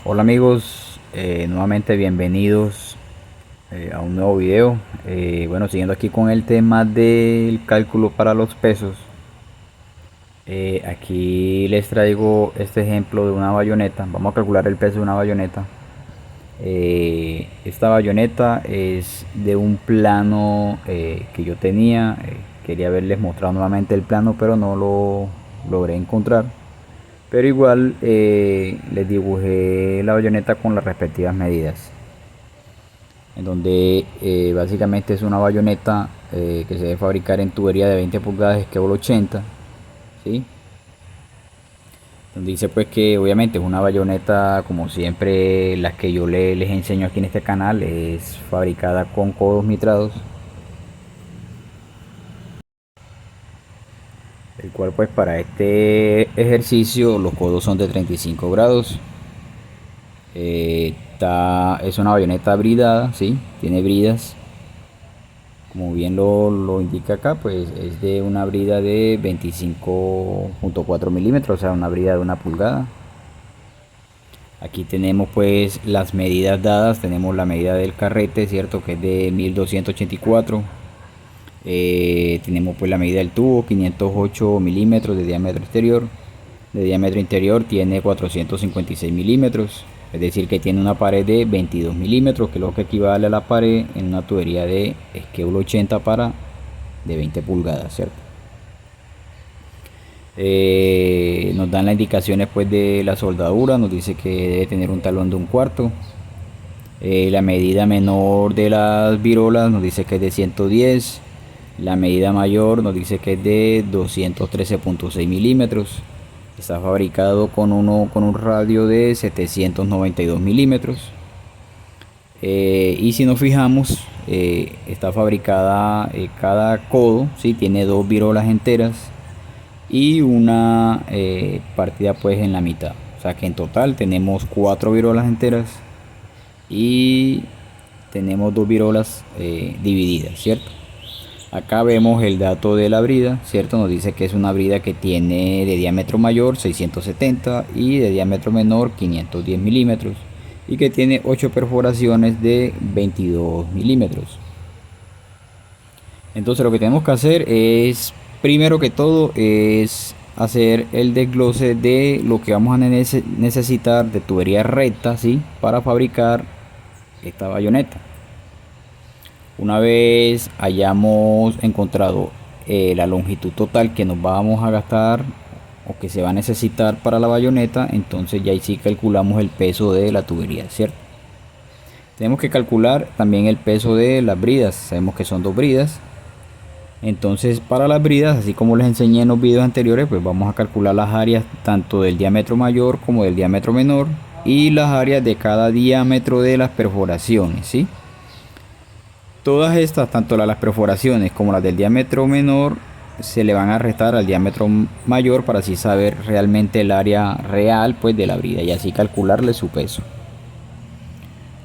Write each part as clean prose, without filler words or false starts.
Hola amigos, nuevamente bienvenidos a un nuevo video. Bueno, siguiendo aquí con el tema del cálculo para los pesos, aquí les traigo este ejemplo de una bayoneta. Vamos a calcular el peso de una bayoneta. Esta bayoneta es de un plano que yo tenía. Quería haberles mostrado nuevamente el plano, pero no lo logré encontrar. Pero igual les dibujé la bayoneta con las respectivas medidas. En donde básicamente es una bayoneta que se debe fabricar en tubería de 20 pulgadas Skewel 80, ¿sí? Donde dice pues que obviamente es una bayoneta como siempre las que yo les enseño aquí en este canal, es fabricada con codos mitrados, el cual pues para este ejercicio los codos son de 35 grados. Es una bayoneta bridada, ¿sí? Tiene bridas. Como bien lo indica acá, pues es de una brida de 25.4 milímetros, o sea, una brida de 1 pulgada. Aquí tenemos pues las medidas dadas. Tenemos la medida del carrete, cierto, que es de 1284. Tenemos pues la medida del tubo, 508 milímetros de diámetro exterior. De diámetro interior tiene 456 milímetros, es decir que tiene una pared de 22 milímetros, que es lo que equivale a la pared en una tubería de Skewel 80 para de 20 pulgadas, ¿cierto? Nos dan las indicaciones pues de la soldadura. Nos dice que debe tener un talón de 1/4. La medida menor de las virolas nos dice que es de 110. La medida mayor nos dice que es de 213.6 milímetros. Está fabricado con un radio de 792 milímetros. Y si nos fijamos, está fabricada cada codo, ¿sí? Tiene dos virolas enteras y una partida pues en la mitad. O sea que en total tenemos cuatro virolas enteras y tenemos dos virolas divididas, ¿cierto? Acá vemos el dato de la brida, ¿cierto? Nos dice que es una brida que tiene de diámetro mayor 670 y de diámetro menor 510 milímetros y que tiene 8 perforaciones de 22 milímetros. Entonces lo que tenemos que hacer es, primero que todo, es hacer el desglose de lo que vamos a necesitar de tubería recta, ¿sí? Para fabricar esta bayoneta. Una vez hayamos encontrado la longitud total que nos vamos a gastar o que se va a necesitar para la bayoneta, entonces ya ahí sí calculamos el peso de la tubería, ¿cierto? Tenemos que calcular también el peso de las bridas. Sabemos que son dos bridas. Entonces para las bridas, así como les enseñé en los videos anteriores, pues vamos a calcular las áreas tanto del diámetro mayor como del diámetro menor y las áreas de cada diámetro de las perforaciones, ¿sí? Todas estas, tanto las perforaciones como las del diámetro menor, se le van a restar al diámetro mayor para así saber realmente el área real pues de la brida y así calcularle su peso.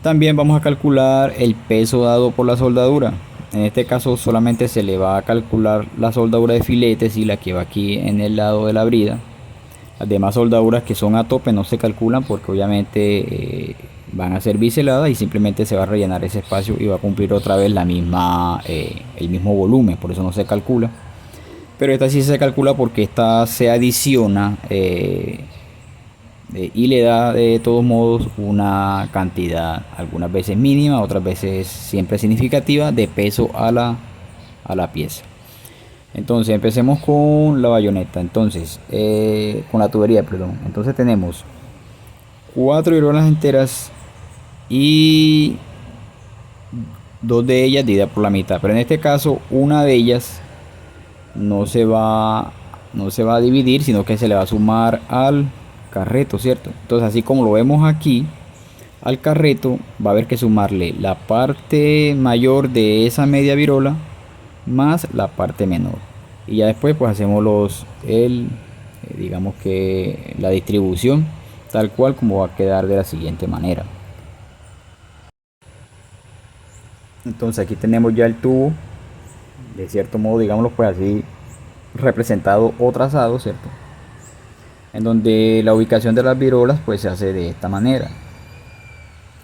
También vamos a calcular el peso dado por la soldadura. En este caso solamente se le va a calcular la soldadura de filetes y la que va aquí en el lado de la brida. Las demás soldaduras que son a tope no se calculan porque obviamente van a ser biseladas y simplemente se va a rellenar ese espacio y va a cumplir otra vez el mismo volumen, por eso no se calcula. Pero esta sí se calcula porque esta se adiciona y le da de todos modos una cantidad, algunas veces mínima, otras veces siempre significativa, de peso a la pieza. Entonces empecemos con la bayoneta. Entonces, con la tubería, perdón. Entonces tenemos cuatro virolas enteras y dos de ellas divididas por la mitad. Pero en este caso, una de ellas no se va a dividir, sino que se le va a sumar al carreto, ¿cierto? Entonces, así como lo vemos aquí, al carreto va a haber que sumarle la parte mayor de esa media virola más la parte menor. Y ya después pues hacemos digamos que la distribución tal cual como va a quedar de la siguiente manera. Entonces aquí tenemos ya el tubo, de cierto modo, digámoslo pues así, representado o trazado, ¿cierto? En donde la ubicación de las virolas pues se hace de esta manera.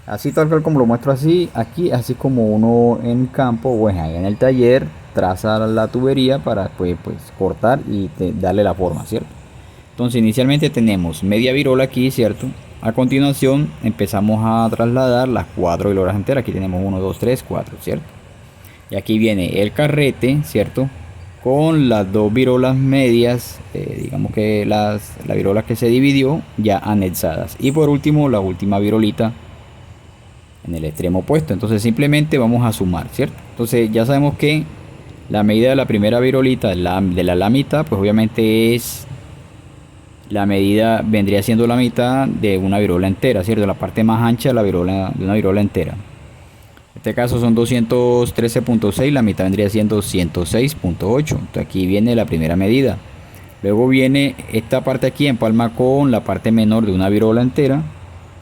Así tal cual como lo muestro así, aquí, así como uno en campo, pues ahí en el taller, traza la tubería para pues cortar y darle la forma, ¿cierto? Entonces inicialmente tenemos media virola aquí, ¿cierto? A continuación empezamos a trasladar las 4 virolas enteras. Aquí tenemos 1, 2, 3, 4, ¿cierto? Y aquí viene el carrete, ¿cierto? Con las dos virolas medias, digamos que la virola que se dividió ya anexadas. Y por último la última virolita en el extremo opuesto. Entonces simplemente vamos a sumar, ¿cierto? Entonces ya sabemos que la medida de la primera virolita de la mitad, pues obviamente es la medida, vendría siendo la mitad de una virola entera, ¿cierto? La parte más ancha de de una virola entera. En este caso son 213.6, la mitad vendría siendo 106.8. Entonces aquí viene la primera medida. Luego viene esta parte aquí en palma con la parte menor de una virola entera,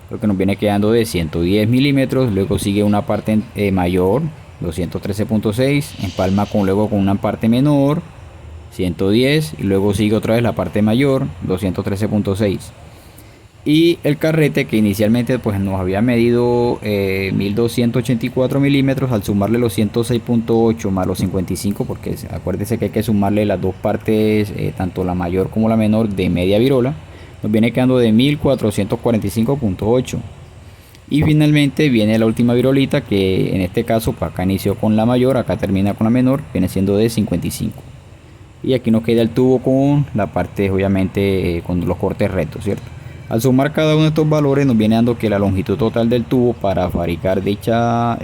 lo que nos viene quedando de 110 milímetros. Luego sigue una parte mayor, 213.6, empalma luego con una parte menor, 110, y luego sigue otra vez la parte mayor, 213.6. Y el carrete que inicialmente pues nos había medido 1284 milímetros, al sumarle los 106.8 más los 55, porque acuérdese que hay que sumarle las dos partes, tanto la mayor como la menor de media virola, nos viene quedando de 1445.8. Y finalmente viene la última virolita, que en este caso pues acá inició con la mayor, acá termina con la menor, viene siendo de 55. Y aquí nos queda el tubo con la parte, obviamente, con los cortes rectos, ¿cierto? Al sumar cada uno de estos valores nos viene dando que la longitud total del tubo para fabricar dicha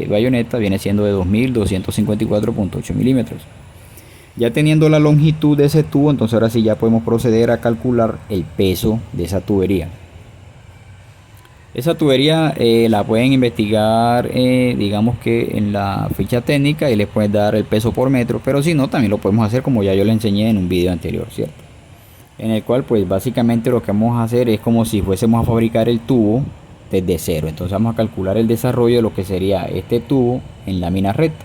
bayoneta viene siendo de 2254.8 milímetros. Ya teniendo la longitud de ese tubo, entonces ahora sí ya podemos proceder a calcular el peso de esa tubería. Esa tubería la pueden investigar, digamos que en la ficha técnica, y les pueden dar el peso por metro, pero si no, también lo podemos hacer como ya yo le enseñé en un video anterior, ¿cierto? En el cual pues básicamente lo que vamos a hacer es como si fuésemos a fabricar el tubo desde cero. Entonces vamos a calcular el desarrollo de lo que sería este tubo en lámina recta,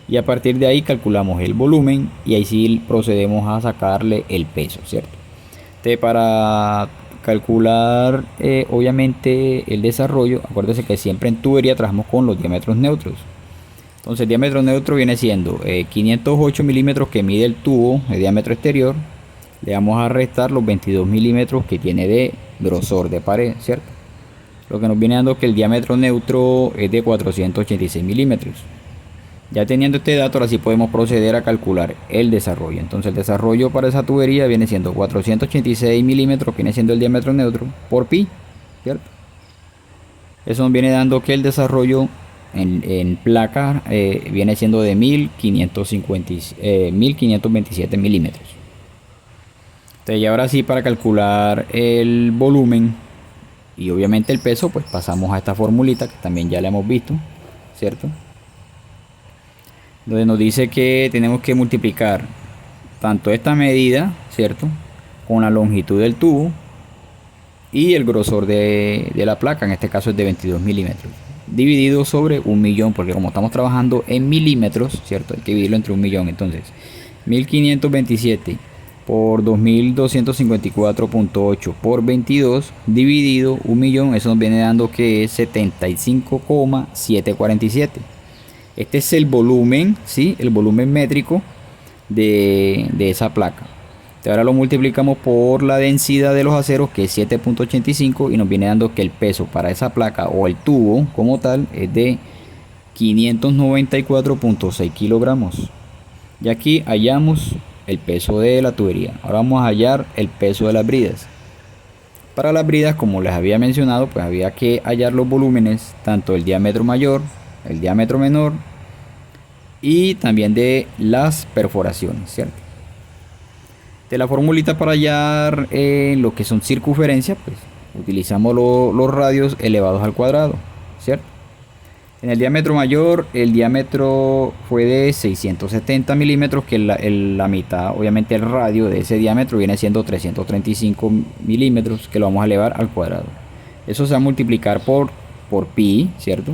y a partir de ahí calculamos el volumen y ahí sí procedemos a sacarle el peso, ¿cierto? Entonces, para calcular obviamente el desarrollo, acuérdense que siempre en tubería trabajamos con los diámetros neutros. Entonces el diámetro neutro viene siendo 508 milímetros que mide el tubo de diámetro exterior, le vamos a restar los 22 milímetros que tiene de grosor de pared, ¿cierto? Lo que nos viene dando que el diámetro neutro es de 486 milímetros. Ya teniendo este dato, ahora sí podemos proceder a calcular el desarrollo. Entonces el desarrollo para esa tubería viene siendo 486 milímetros, viene siendo el diámetro neutro, por pi, ¿cierto? Eso nos viene dando que el desarrollo en placa viene siendo de 1527 milímetros. Entonces, y ahora sí, para calcular el volumen y obviamente el peso, pues pasamos a esta formulita que también ya la hemos visto, ¿cierto? Donde nos dice que tenemos que multiplicar tanto esta medida, ¿cierto?, con la longitud del tubo y el grosor de la placa, en este caso es de 22 milímetros, dividido sobre 1.000.000, porque como estamos trabajando en milímetros, ¿cierto?, hay que dividirlo entre 1.000.000. Entonces 1527 por 2254.8 por 22 dividido 1.000.000, eso nos viene dando que es 75,747. Este es el volumen, ¿sí?, el volumen métrico de esa placa. Ahora lo multiplicamos por la densidad de los aceros, que es 7.85, y nos viene dando que el peso para esa placa o el tubo como tal es de 594.6 kilogramos. Y aquí hallamos el peso de la tubería. Ahora vamos a hallar el peso de las bridas. Para las bridas, como les había mencionado, pues había que hallar los volúmenes, tanto el diámetro mayor, el diámetro menor y también de las perforaciones, ¿cierto? De la formulita para hallar lo que son circunferencias, pues utilizamos los radios elevados al cuadrado, ¿cierto? En el diámetro mayor, el diámetro fue de 670 milímetros, que la mitad, obviamente el radio de ese diámetro viene siendo 335 milímetros, que lo vamos a elevar al cuadrado. Eso se va a multiplicar por pi, ¿cierto?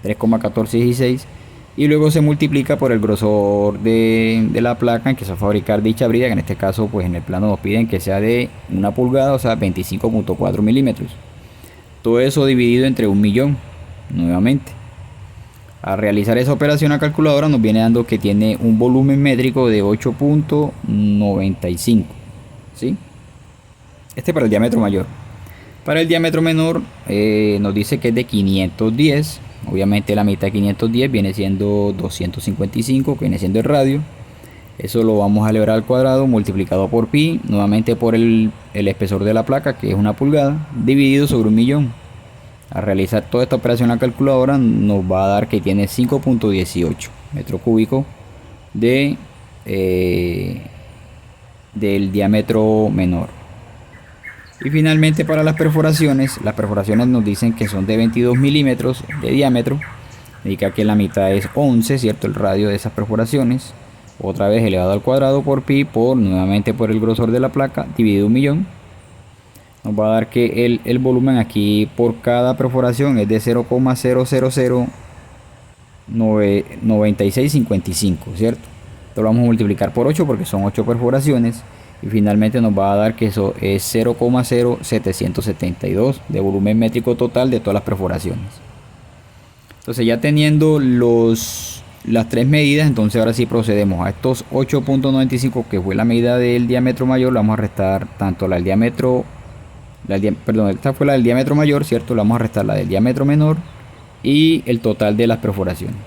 3,1416, y luego se multiplica por el grosor de la placa en que se va a fabricar dicha brida, que en este caso pues en el plano nos piden que sea de 1 pulgada, o sea 25.4 milímetros. Todo eso dividido entre 1.000.000 nuevamente. Al realizar esa operación, la calculadora nos viene dando que tiene un volumen métrico de 8.95, ¿sí? Este para el diámetro mayor. Para el diámetro menor nos dice que es de 510. Obviamente la mitad de 510 viene siendo 255, que viene siendo el radio. Eso lo vamos a elevar al cuadrado multiplicado por pi, nuevamente por el espesor de la placa, que es 1 pulgada, dividido sobre 1.000.000. Al realizar toda esta operación la calculadora nos va a dar que tiene 5.18 metros cúbicos de, del diámetro menor. Y finalmente para las perforaciones nos dicen que son de 22 milímetros de diámetro. Indica que la mitad es 11, ¿cierto? El radio de esas perforaciones. Otra vez elevado al cuadrado por pi por nuevamente por el grosor de la placa dividido 1.000.000. Nos va a dar que el volumen aquí por cada perforación es de 0,0009655, ¿cierto? Esto lo vamos a multiplicar por 8 porque son 8 perforaciones. Y finalmente nos va a dar que eso es 0,0772 de volumen métrico total de todas las perforaciones. Entonces ya teniendo las tres medidas, entonces ahora sí procedemos a estos 8.95 que fue la medida del diámetro mayor, le vamos a restar tanto la del diámetro, esta fue la del diámetro mayor, ¿cierto? Le vamos a restar la del diámetro menor y el total de las perforaciones.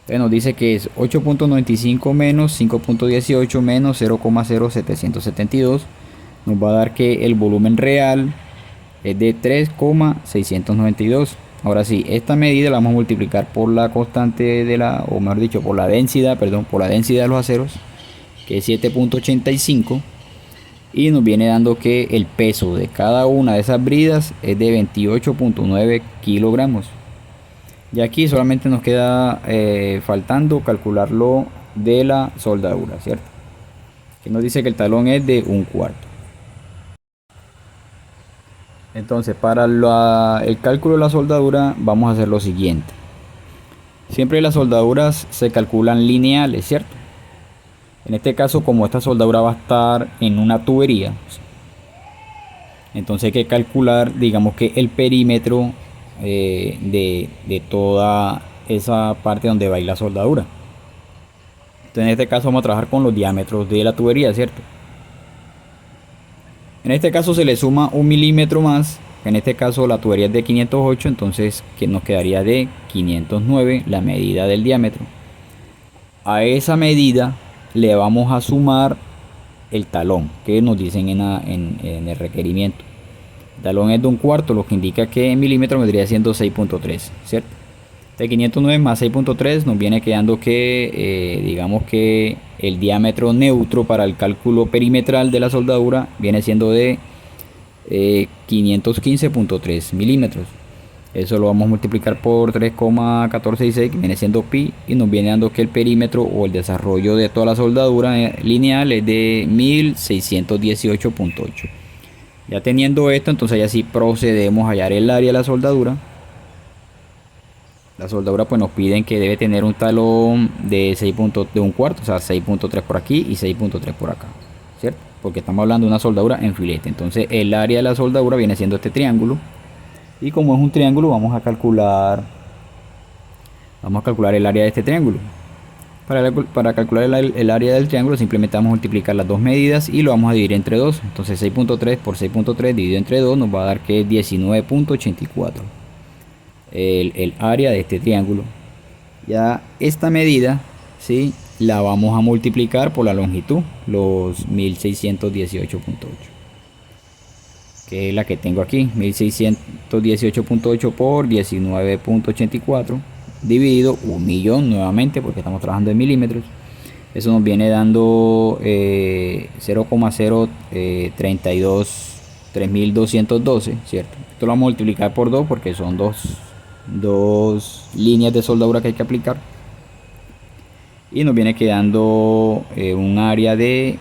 Entonces nos dice que es 8.95 menos 5.18 menos 0,0772. Nos va a dar que el volumen real es de 3,692. Ahora sí, esta medida la vamos a multiplicar por la constante de o mejor dicho, por la densidad, por la densidad de los aceros, que es 7.85. Y nos viene dando que el peso de cada una de esas bridas es de 28.9 kilogramos. Y aquí solamente nos queda faltando calcularlo de la soldadura, ¿cierto? Que nos dice que el talón es de 1/4. Entonces para el cálculo de la soldadura vamos a hacer lo siguiente. Siempre las soldaduras se calculan lineales, ¿cierto? En este caso, como esta soldadura va a estar en una tubería, entonces hay que calcular, digamos que el perímetro de toda esa parte donde va a ir la soldadura. Entonces en este caso vamos a trabajar con los diámetros de la tubería, ¿cierto? En este caso se le suma 1 milímetro más. En este caso la tubería es de 508, entonces que nos quedaría de 509 la medida del diámetro. A esa medida le vamos a sumar el talón que nos dicen en el requerimiento. El talón es de 1/4, lo que indica que en milímetros vendría siendo 6.3, ¿cierto? De 509 más 6.3 nos viene quedando que digamos que el diámetro neutro para el cálculo perimetral de la soldadura viene siendo de 515.3 milímetros. Eso lo vamos a multiplicar por 3,1466, que viene siendo pi, y nos viene dando que el perímetro o el desarrollo de toda la soldadura lineal es de 1618.8. Ya teniendo esto, entonces ya sí procedemos a hallar el área de la soldadura. La soldadura pues nos piden que debe tener un talón de 1/4, o sea 6.3 por aquí y 6.3 por acá, ¿cierto? Porque estamos hablando de una soldadura en filete. Entonces el área de la soldadura viene siendo este triángulo. Y como es un triángulo, vamos a calcular el área de este triángulo. Para calcular el área del triángulo simplemente vamos a multiplicar las dos medidas y lo vamos a dividir entre 2. Entonces 6.3 por 6.3 dividido entre 2 nos va a dar que es 19.84 el área de este triángulo. Ya esta medida, ¿sí?, la vamos a multiplicar por la longitud, los 1618.8, que es la que tengo aquí, 1618.8 por 19.84 dividido 1.000.000 nuevamente, porque estamos trabajando en milímetros. Eso nos viene dando 0,03212, ¿cierto? Esto lo vamos a multiplicar por 2 porque son dos líneas de soldadura que hay que aplicar. Y nos viene quedando un área de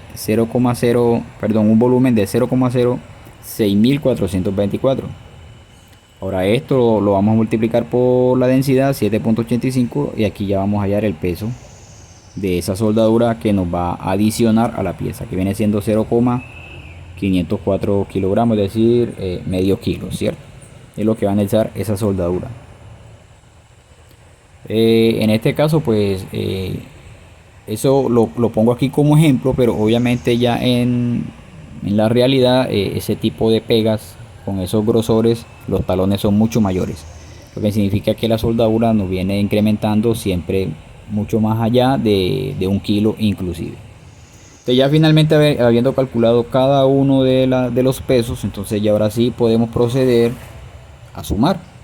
un volumen de 0,06424. Ahora esto lo vamos a multiplicar por la densidad 7.85 y aquí ya vamos a hallar el peso de esa soldadura que nos va a adicionar a la pieza, que viene siendo 0,504 kilogramos, es decir, medio kilo, ¿cierto? es lo que va a anexar esa soldadura. En este caso pues eso lo pongo aquí como ejemplo, pero obviamente ya en la realidad ese tipo de pegas con esos grosores, los talones son mucho mayores, lo que significa que la soldadura nos viene incrementando siempre mucho más allá de 1 kilo inclusive. Entonces ya finalmente habiendo calculado cada uno de los pesos, entonces ya ahora sí podemos proceder a sumar.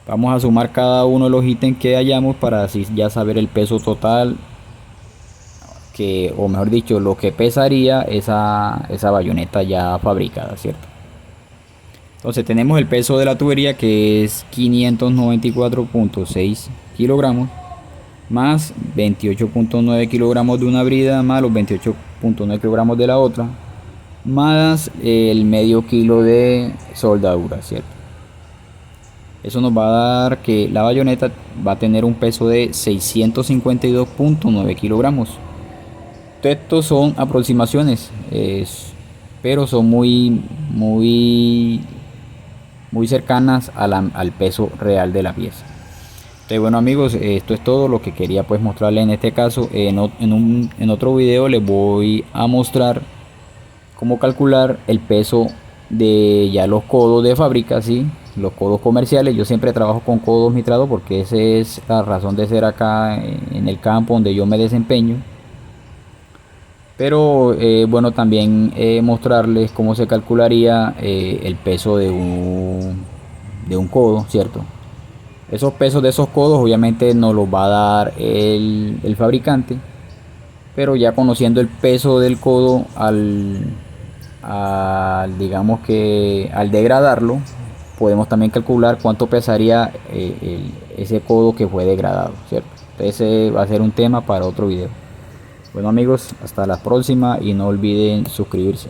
Vamos a sumar cada uno de los ítems que hayamos para así ya saber el peso total, que, o mejor dicho, lo que pesaría esa bayoneta ya fabricada, ¿cierto? Entonces tenemos el peso de la tubería, que es 594.6 kilogramos, más 28.9 kilogramos de una brida, más los 28.9 kilogramos de la otra, más el medio kilo de soldadura, ¿cierto? Eso nos va a dar que la bayoneta va a tener un peso de 652.9 kilogramos. Estos son aproximaciones, pero son muy cercanas al peso real de la pieza. Entonces, bueno amigos, esto es todo lo que quería pues mostrarles en este caso. En otro video les voy a mostrar cómo calcular el peso de ya los codos de fábrica, ¿sí? Los codos comerciales. Yo siempre trabajo con codos mitrados porque esa es la razón de ser acá en el campo donde yo me desempeño. Pero bueno, también mostrarles cómo se calcularía el peso de un codo, ¿cierto? Esos pesos de esos codos obviamente nos los va a dar el fabricante, pero ya conociendo el peso del codo digamos que al degradarlo, podemos también calcular cuánto pesaría ese codo que fue degradado, ¿cierto? Entonces ese va a ser un tema para otro video. Bueno amigos, hasta la próxima y no olviden suscribirse.